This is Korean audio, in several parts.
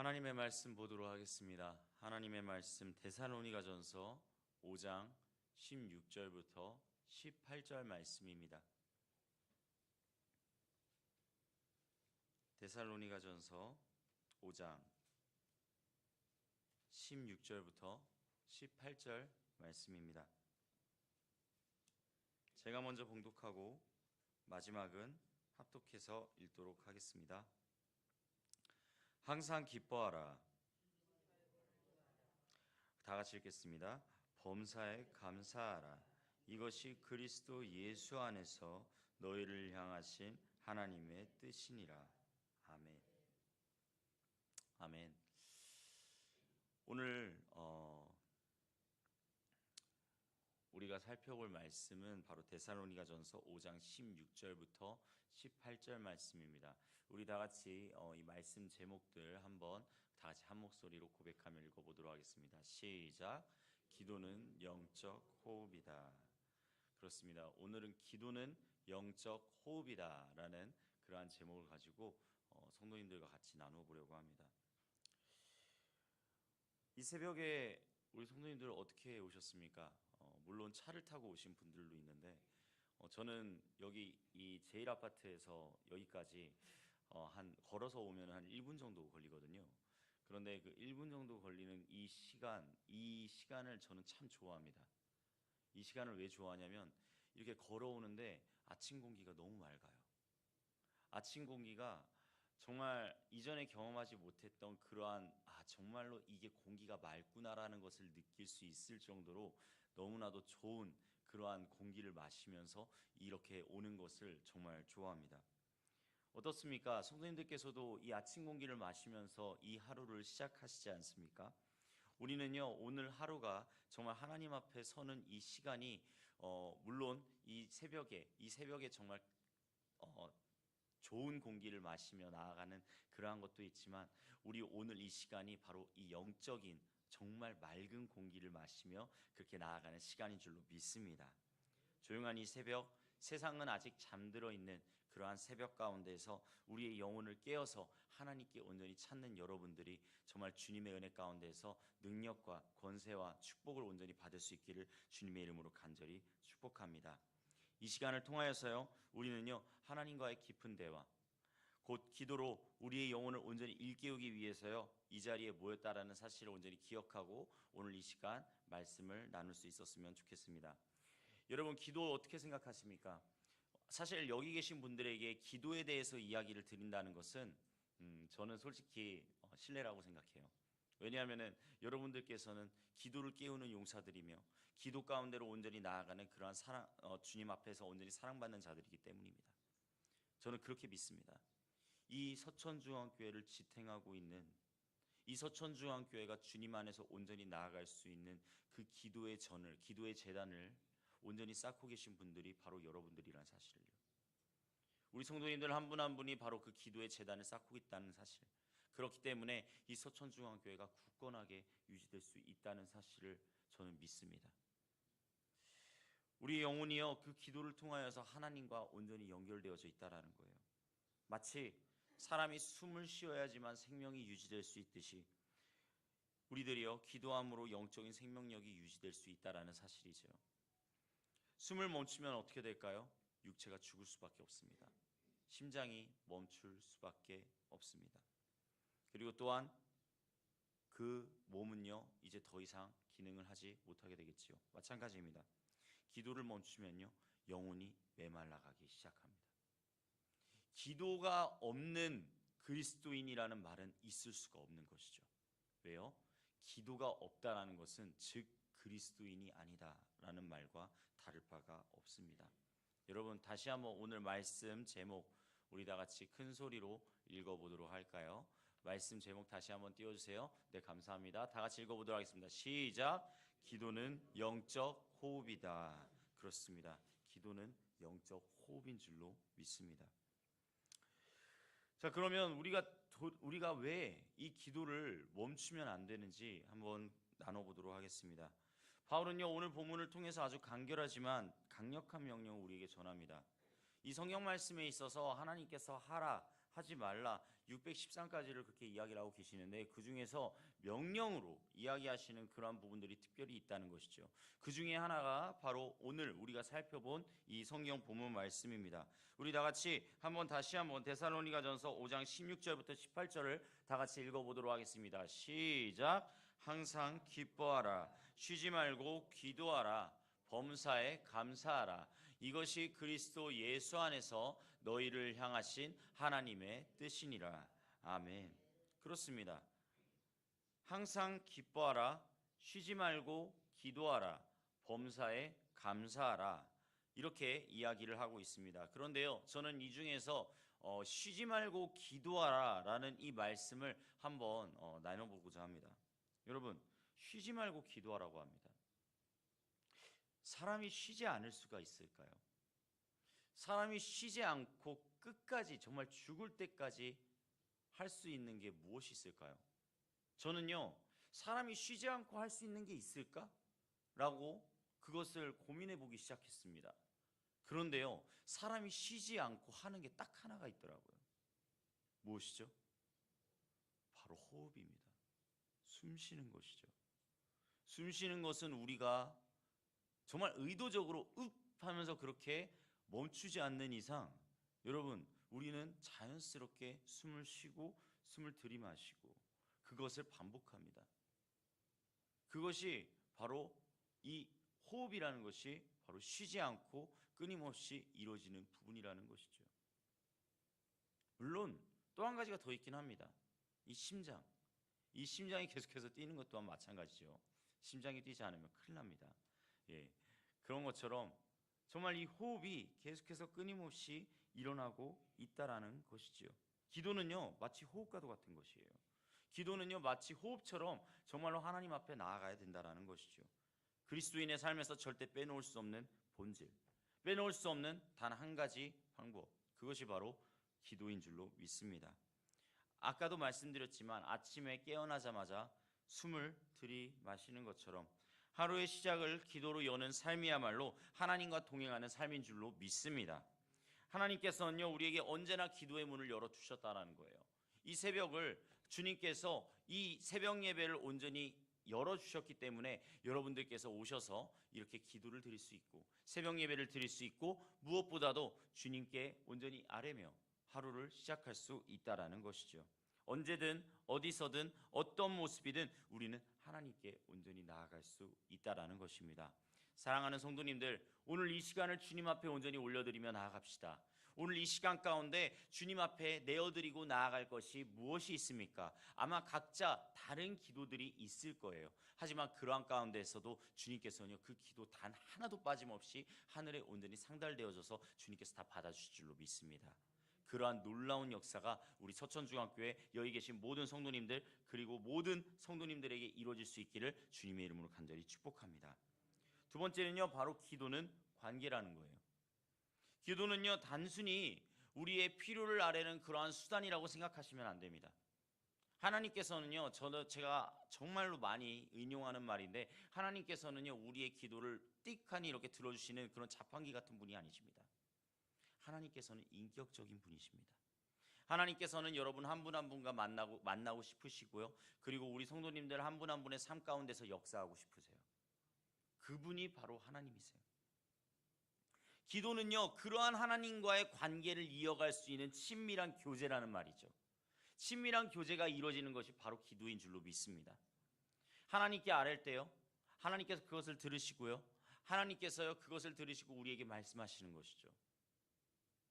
하나님의 말씀 보도록 하겠습니다. 하나님의 말씀 데살로니가전서 5장 16절부터 18절 말씀입니다. 데살로니가전서 5장 16절부터 18절 말씀입니다. 제가 먼저 봉독하고 마지막은 합독해서 읽도록 하겠습니다. 항상 기뻐하라. 다 같이 읽겠습니다. 범사에 감사하라. 이것이 그리스도 예수 안에서 너희를 향하신 하나님의 뜻이니라. 아멘. 아멘. 오늘 우리가 살펴볼 말씀은 바로 데살로니가전서 5장 16절부터 18절 말씀입니다. 우리 다 같이 이 말씀 제목들 한번 다 같이 한 목소리로 고백하며 읽어보도록 하겠습니다. 시작. 기도는 영적 호흡이다. 그렇습니다. 오늘은 기도는 영적 호흡이다 라는 그러한 제목을 가지고 성도님들과 같이 나눠보려고 합니다. 이 새벽에 우리 성도님들 어떻게 오셨습니까? 물론 차를 타고 오신 분들도 있는데 저는 여기 이 제일 아파트에서 여기까지 걸어서 오면 한 1분 정도 걸리거든요. 그런데 그 1분 정도 걸리는 이 시간을 저는 참 좋아합니다. 이 시간을 왜 좋아하냐면 이렇게 걸어오는데 아침 공기가 너무 맑아요. 아침 공기가 정말 이전에 경험하지 못했던 그러한 정말로 이게 공기가 맑구나라는 것을 느낄 수 있을 정도로 너무나도 좋은 그러한 공기를 마시면서 이렇게 오는 것을 정말 좋아합니다. 어떻습니까? 성도님들께서도 이 아침 공기를 마시면서 이 하루를 시작하시지 않습니까? 우리는요, 오늘 하루가 정말 하나님 앞에 서는 이 시간이 물론 이 새벽에 정말 좋은 공기를 마시며 나아가는 그러한 것도 있지만 우리 오늘 이 시간이 바로 이 영적인 정말 맑은 공기를 마시며 그렇게 나아가는 시간인 줄로 믿습니다. 조용한 이 새벽, 세상은 아직 잠들어 있는 그러한 새벽 가운데서 우리의 영혼을 깨어서 하나님께 온전히 찾는 여러분들이 정말 주님의 은혜 가운데서 능력과 권세와 축복을 온전히 받을 수 있기를 주님의 이름으로 간절히 축복합니다. 이 시간을 통하여서요, 우리는요, 하나님과의 깊은 대화, 곧 기도로 우리의 영혼을 온전히 일깨우기 위해서요, 이 자리에 모였다라는 사실을 온전히 기억하고 오늘 이 시간 말씀을 나눌 수 있었으면 좋겠습니다. 여러분, 기도 어떻게 생각하십니까? 사실 여기 계신 분들에게 기도에 대해서 이야기를 드린다는 것은 저는 솔직히 신뢰라고 생각해요. 왜냐하면 여러분들께서는 기도를 깨우는 용사들이며 기도 가운데로 온전히 나아가는 그러한 주님 앞에서 온전히 사랑받는 자들이기 때문입니다. 저는 그렇게 믿습니다. 이 서천중앙교회를 지탱하고 있는 이 서천중앙교회가 주님 안에서 온전히 나아갈 수 있는 그 기도의 재단을 온전히 쌓고 계신 분들이 바로 여러분들이라는 사실을요. 우리 성도님들 한 분 한 분이 바로 그 기도의 재단을 쌓고 있다는 사실, 그렇기 때문에 이 서천중앙교회가 굳건하게 유지될 수 있다는 사실을 저는 믿습니다. 우리 영혼이요, 그 기도를 통하여서 하나님과 온전히 연결되어져 있다는 거예요. 마치 사람이 숨을 쉬어야지만 생명이 유지될 수 있듯이 우리들이요, 기도함으로 영적인 생명력이 유지될 수 있다는 사실이죠. 숨을 멈추면 어떻게 될까요? 육체가 죽을 수밖에 없습니다. 심장이 멈출 수밖에 없습니다. 그리고 또한 그 몸은요, 이제 더 이상 기능을 하지 못하게 되겠지요. 마찬가지입니다. 기도를 멈추면요, 영혼이 메말라가기 시작합니다. 기도가 없는 그리스도인이라는 말은 있을 수가 없는 것이죠. 왜요? 기도가 없다라는 것은 즉 그리스도인이 아니다라는 말과 다를 바가 없습니다. 여러분, 다시 한번 오늘 말씀 제목 우리 다 같이 큰 소리로 읽어보도록 할까요? 말씀 제목 다시 한번 띄워주세요. 네, 감사합니다. 다 같이 읽어보도록 하겠습니다. 시작. 기도는 영적 호흡이다. 그렇습니다. 기도는 영적 호흡인 줄로 믿습니다. 자, 그러면 우리가 왜 이 기도를 멈추면 안 되는지 한번 나눠보도록 하겠습니다. 바울은요, 오늘 본문을 통해서 아주 간결하지만 강력한 명령을 우리에게 전합니다. 이 성경 말씀에 있어서 하나님께서 하라, 하지 말라, 613까지를 그렇게 이야기를 하고 계시는데 그 중에서 명령으로 이야기하시는 그러한 부분들이 특별히 있다는 것이죠. 그 중에 하나가 바로 오늘 우리가 살펴본 이 성경 본문 말씀입니다. 우리 다 같이 다시 한번 데살로니가전서 5장 16절부터 18절을 다 같이 읽어보도록 하겠습니다. 시작. 항상 기뻐하라. 쉬지 말고 기도하라. 범사에 감사하라. 이것이 그리스도 예수 안에서 너희를 향하신 하나님의 뜻이니라. 아멘. 그렇습니다. 항상 기뻐하라. 쉬지 말고 기도하라. 범사에 감사하라. 이렇게 이야기를 하고 있습니다. 그런데요, 저는 이 중에서 쉬지 말고 기도하라 라는 이 말씀을 한번 나눠보고자 합니다. 여러분, 쉬지 말고 기도하라고 합니다. 사람이 쉬지 않을 수가 있을까요? 사람이 쉬지 않고 끝까지 정말 죽을 때까지 할 수 있는 게 무엇이 있을까요? 저는요, 사람이 쉬지 않고 할 수 있는 게 있을까? 라고 그것을 고민해 보기 시작했습니다. 그런데요, 사람이 쉬지 않고 하는 게 딱 하나가 있더라고요. 무엇이죠? 바로 호흡입니다. 숨 쉬는 것이죠. 숨 쉬는 것은 우리가 정말 의도적으로 읍 하면서 그렇게 멈추지 않는 이상 여러분, 우리는 자연스럽게 숨을 쉬고 숨을 들이마시고 그것을 반복합니다. 그것이 바로 이 호흡이라는 것이 바로 쉬지 않고 끊임없이 이루어지는 부분이라는 것이죠. 물론 또 한 가지가 더 있긴 합니다. 이 심장이 계속해서 뛰는 것 또한 마찬가지죠. 심장이 뛰지 않으면 큰일 납니다. 그런 것처럼 정말 이 호흡이 계속해서 끊임없이 일어나고 있다라는 것이지요. 기도는요, 마치 호흡과도 같은 것이에요. 기도는요, 마치 호흡처럼 정말로 하나님 앞에 나아가야 된다라는 것이죠. 그리스도인의 삶에서 절대 빼놓을 수 없는 본질, 빼놓을 수 없는 단 한 가지 방법, 그것이 바로 기도인 줄로 믿습니다. 아까도 말씀드렸지만 아침에 깨어나자마자 숨을 들이마시는 것처럼 하루의 시작을 기도로 여는 삶이야말로 하나님과 동행하는 삶인 줄로 믿습니다. 하나님께서는요, 우리에게 언제나 기도의 문을 열어주셨다는 거예요. 이 새벽을 주님께서 이 새벽 예배를 온전히 열어주셨기 때문에 여러분들께서 오셔서 이렇게 기도를 드릴 수 있고 새벽 예배를 드릴 수 있고 무엇보다도 주님께 온전히 아뢰며 하루를 시작할 수 있다라는 것이죠. 언제든 어디서든 어떤 모습이든 우리는 하나님께 온전히 나아갈 수 있다라는 것입니다. 사랑하는 성도님들, 오늘 이 시간을 주님 앞에 온전히 올려드리며 나아갑시다. 오늘 이 시간 가운데 주님 앞에 내어드리고 나아갈 것이 무엇이 있습니까? 아마 각자 다른 기도들이 있을 거예요. 하지만 그러한 가운데에서도 주님께서는요, 그 기도 단 하나도 빠짐없이 하늘에 온전히 상달되어져서 주님께서 다 받아주실 줄로 믿습니다. 그러한 놀라운 역사가 우리 서천중학교에 여기 계신 모든 성도님들 그리고 모든 성도님들에게 이루어질 수 있기를 주님의 이름으로 간절히 축복합니다. 두 번째는요, 바로 기도는 관계라는 거예요. 기도는요, 단순히 우리의 필요를 아뢰는 그러한 수단이라고 생각하시면 안 됩니다. 하나님께서는요, 제가 정말로 많이 인용하는 말인데 하나님께서는요, 우리의 기도를 띡하니 이렇게 들어주시는 그런 자판기 같은 분이 아니십니다. 하나님께서는 인격적인 분이십니다. 하나님께서는 여러분 한 분 한 분과 만나고 싶으시고요. 그리고 우리 성도님들 한 분 한 분의 삶 가운데서 역사하고 싶으세요. 그분이 바로 하나님이세요. 기도는요, 그러한 하나님과의 관계를 이어갈 수 있는 친밀한 교제라는 말이죠. 친밀한 교제가 이루어지는 것이 바로 기도인 줄로 믿습니다. 하나님께 아뢰 때요, 하나님께서 그것을 들으시고요, 하나님께서요 그것을 들으시고 우리에게 말씀하시는 것이죠.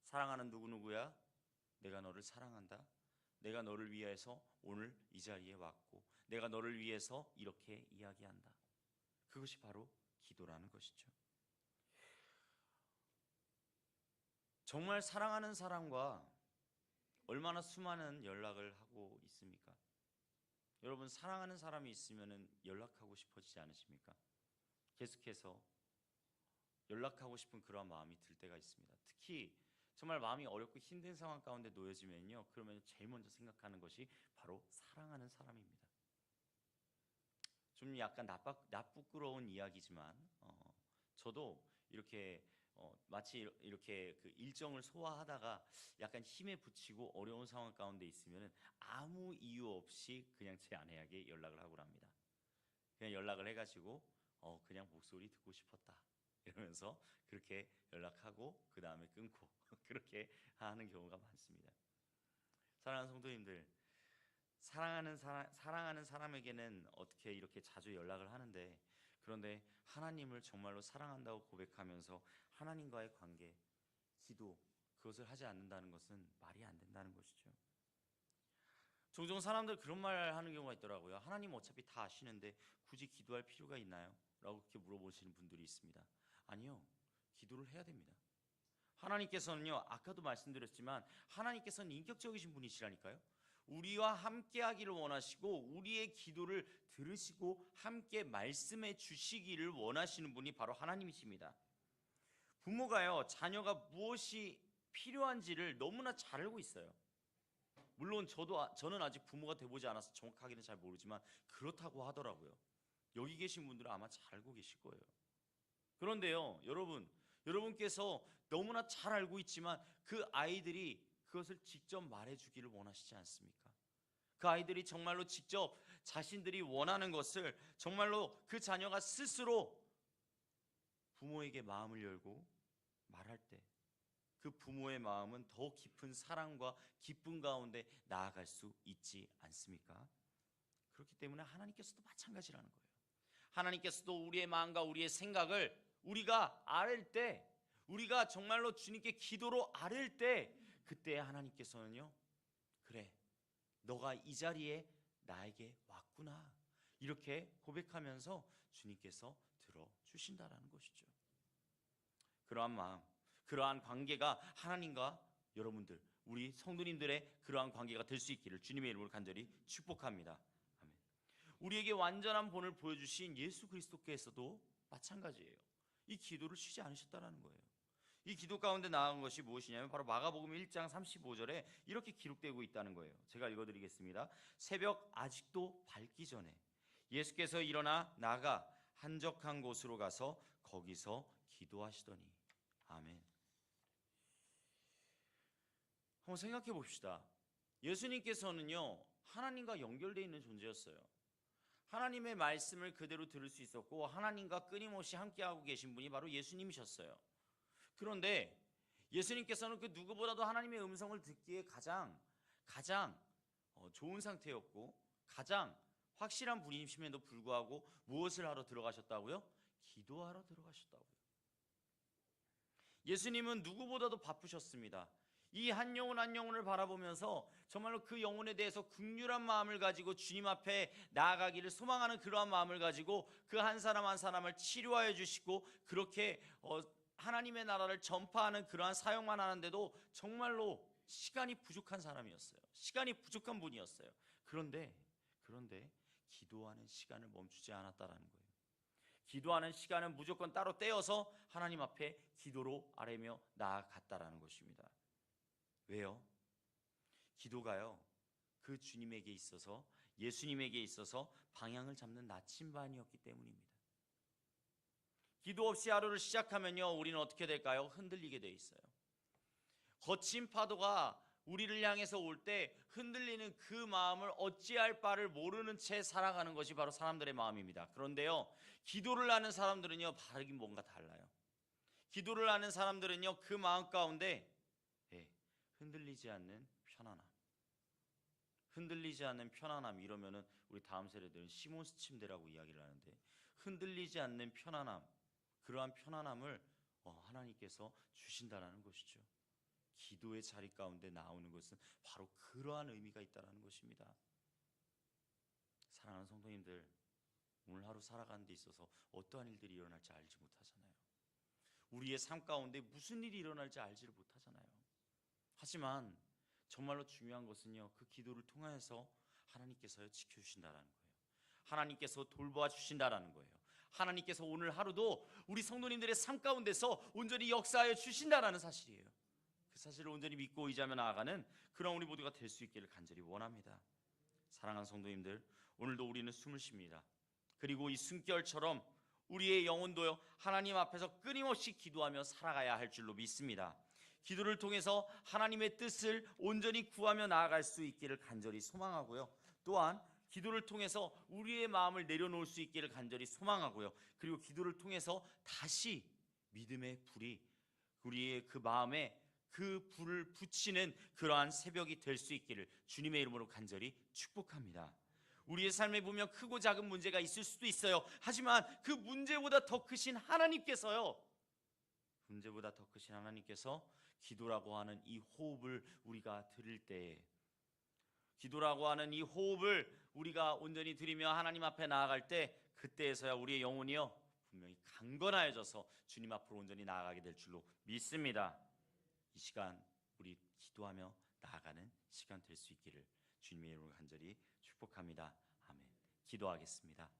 사랑하는 누구누구야, 내가 너를 사랑한다. 내가 너를 위해서 오늘 이 자리에 왔고 내가 너를 위해서 이렇게 이야기한다. 그것이 바로 기도라는 것이죠. 정말 사랑하는 사람과 얼마나 수많은 연락을 하고 있습니까? 여러분, 사랑하는 사람이 있으면 연락하고 싶어지지 않으십니까? 계속해서 연락하고 싶은 그런 마음이 들 때가 있습니다. 특히 정말 마음이 어렵고 힘든 상황 가운데 놓여지면요, 그러면 제일 먼저 생각하는 것이 바로 사랑하는 사람입니다. 좀 약간 나쁘끄러운 이야기지만 저도 이렇게 마치 이렇게 그 일정을 소화하다가 약간 힘에 부치고 어려운 상황 가운데 있으면 아무 이유 없이 그냥 제 아내에게 연락을 하고 합니다. 그냥 연락을 해가지고 그냥 목소리 듣고 싶었다 이러면서 그렇게 연락하고 그 다음에 끊고 그렇게 하는 경우가 많습니다. 사랑하는 성도님들, 사랑하는 사람에게는 어떻게 이렇게 자주 연락을 하는데, 그런데 하나님을 정말로 사랑한다고 고백하면서 하나님과의 관계, 기도, 그것을 하지 않는다는 것은 말이 안 된다는 것이죠. 종종 사람들 그런 말 하는 경우가 있더라고요. 하나님 어차피 다 아시는데 굳이 기도할 필요가 있나요? 라고 그렇게 물어보시는 분들이 있습니다. 아니요, 기도를 해야 됩니다. 하나님께서는요, 아까도 말씀드렸지만 하나님께서는 인격적이신 분이시라니까요. 우리와 함께 하기를 원하시고 우리의 기도를 들으시고 함께 말씀해 주시기를 원하시는 분이 바로 하나님이십니다. 부모가요, 자녀가 무엇이 필요한지를 너무나 잘 알고 있어요. 물론 저는 아직 부모가 돼보지 않아서 정확하게는 잘 모르지만 그렇다고 하더라고요. 여기 계신 분들은 아마 잘 알고 계실 거예요. 그런데요, 여러분께서 너무나 잘 알고 있지만 그 아이들이 그것을 직접 말해주기를 원하시지 않습니까? 그 아이들이 정말로 직접 자신들이 원하는 것을 정말로 그 자녀가 스스로 부모에게 마음을 열고 말할 때 그 부모의 마음은 더 깊은 사랑과 기쁨 가운데 나아갈 수 있지 않습니까? 그렇기 때문에 하나님께서도 마찬가지라는 거예요. 하나님께서도 우리의 마음과 우리의 생각을 우리가 아뢰 때, 우리가 정말로 주님께 기도로 아뢰 때, 그때 하나님께서는요, 그래, 너가 이 자리에 나에게 왔구나, 이렇게 고백하면서 주님께서 들어주신다라는 것이죠. 그러한 마음, 그러한 관계가 하나님과 여러분들, 우리 성도님들의 그러한 관계가 될 수 있기를 주님의 이름으로 간절히 축복합니다. 아멘. 우리에게 완전한 본을 보여주신 예수 그리스도께서도 마찬가지예요. 이 기도를 쉬지 않으셨다는 거예요. 이 기도 가운데 나온 것이 무엇이냐면 바로 마가복음 1장 35절에 이렇게 기록되고 있다는 거예요. 제가 읽어드리겠습니다. 새벽 아직도 밝기 전에 예수께서 일어나 나가 한적한 곳으로 가서 거기서 기도하시더니. 아멘. 한번 생각해 봅시다. 예수님께서는요, 하나님과 연결되어 있는 존재였어요. 하나님의 말씀을 그대로 들을 수 있었고 하나님과 끊임없이 함께하고 계신 분이 바로 예수님이셨어요. 그런데 예수님께서는 그 누구보다도 하나님의 음성을 듣기에 가장 좋은 상태였고 가장 확실한 분이심에도 불구하고 무엇을 하러 들어가셨다고요? 기도하러 들어가셨다고요. 예수님은 누구보다도 바쁘셨습니다. 이 한 영혼 한 영혼을 바라보면서 정말로 그 영혼에 대해서 긍휼한 마음을 가지고 주님 앞에 나아가기를 소망하는 그러한 마음을 가지고 그 한 사람 한 사람을 치료하여 주시고 그렇게 하나님의 나라를 전파하는 그러한 사역만 하는데도 정말로 시간이 부족한 사람이었어요. 시간이 부족한 분이었어요. 그런데 기도하는 시간을 멈추지 않았다라는 거예요. 기도하는 시간은 무조건 따로 떼어서 하나님 앞에 기도로 아뢰며 나아갔다라는 것입니다. 왜요? 기도가요, 그 주님에게 있어서, 예수님에게 있어서 방향을 잡는 나침반이었기 때문입니다. 기도 없이 하루를 시작하면요, 우리는 어떻게 될까요? 흔들리게 돼 있어요. 거친 파도가 우리를 향해서 올 때 흔들리는 그 마음을 어찌할 바를 모르는 채 살아가는 것이 바로 사람들의 마음입니다. 그런데요, 기도를 하는 사람들은요, 다르긴 뭔가 달라요. 기도를 하는 사람들은요, 그 마음 가운데 흔들리지 않는 편안함, 흔들리지 않는 편안함, 이러면은 우리 다음 세대들은 시몬스 침대라고 이야기를 하는데, 흔들리지 않는 편안함, 그러한 편안함을 하나님께서 주신다라는 것이죠. 기도의 자리 가운데 나오는 것은 바로 그러한 의미가 있다는 것입니다. 사랑하는 성도님들, 오늘 하루 살아가는 데 있어서 어떠한 일들이 일어날지 알지 못하잖아요. 우리의 삶 가운데 무슨 일이 일어날지 알지를 못하잖아요. 하지만 정말로 중요한 것은요, 그 기도를 통하여서 하나님께서 지켜주신다라는 거예요. 하나님께서 돌보아 주신다라는 거예요. 하나님께서 오늘 하루도 우리 성도님들의 삶 가운데서 온전히 역사하여 주신다라는 사실이에요. 그 사실을 온전히 믿고 의지하며 나아가는 그런 우리 모두가 될 수 있기를 간절히 원합니다. 사랑하는 성도님들, 오늘도 우리는 숨을 쉽니다. 그리고 이 숨결처럼 우리의 영혼도요 하나님 앞에서 끊임없이 기도하며 살아가야 할 줄로 믿습니다. 기도를 통해서 하나님의 뜻을 온전히 구하며 나아갈 수 있기를 간절히 소망하고요. 또한 기도를 통해서 우리의 마음을 내려놓을 수 있기를 간절히 소망하고요. 그리고 기도를 통해서 다시 믿음의 불이 우리의 그 마음에 그 불을 붙이는 그러한 새벽이 될 수 있기를 주님의 이름으로 간절히 축복합니다. 우리의 삶에 보면 크고 작은 문제가 있을 수도 있어요. 하지만 그 문제보다 더 크신 하나님께서요, 문제보다 더 크신 하나님께서 기도라고 하는 이 호흡을 우리가 드릴 때에, 기도라고 하는 이 호흡을 우리가 온전히 드리며 하나님 앞에 나아갈 때, 그때에서야 우리의 영혼이요 분명히 강건하여져서 주님 앞으로 온전히 나아가게 될 줄로 믿습니다. 이 시간 우리 기도하며 나아가는 시간 될 수 있기를 주님의 이름으로 간절히 축복합니다. 아멘. 기도하겠습니다.